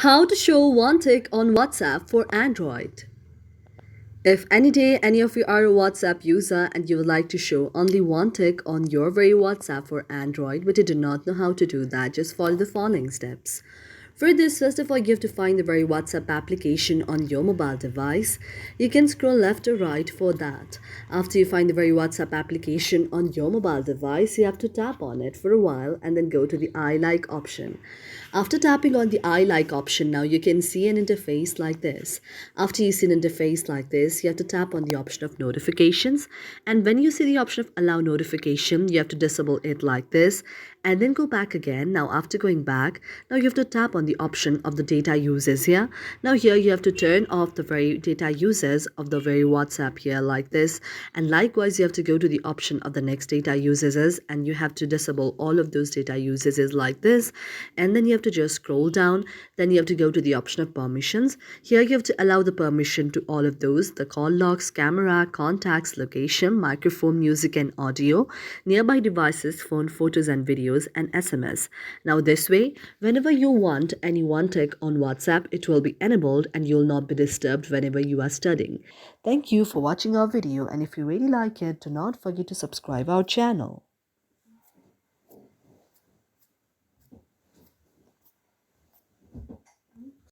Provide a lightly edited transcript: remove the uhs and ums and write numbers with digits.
How to show one tick on WhatsApp for Android. If any day any of you are a WhatsApp user and you would like to show only one tick on your very WhatsApp for Android but you do not know how to do that, just follow the following steps. For this, first of all, you have to find the very WhatsApp application on your mobile device. You can scroll left or right for that. After you find the very WhatsApp application on your mobile device, you have to tap on it for a while and then go to the I like option. After tapping on the I like option, now you can see an interface like this. After you see an interface like this, you have to tap on the option of notifications. And when you see the option of allow notification, you have to disable it like this and then go back again. Now, after going back, now you have to tap on the option of the data uses here. Now here you have to turn off the very data uses of the very WhatsApp here like this. And likewise, you have to go to the option of the next data uses and you have to disable all of those data uses like this. And then you have to just scroll down. Then you have to go to the option of permissions. Here you have to allow the permission to all of those: the call logs, camera, contacts, location, microphone, music and audio, nearby devices, phone, photos and videos, and SMS. Now this way, whenever you want any one tick on WhatsApp, it will be enabled and you'll not be disturbed whenever you are studying. Thank you for watching our video, and if you really like it, do not forget to subscribe our channel.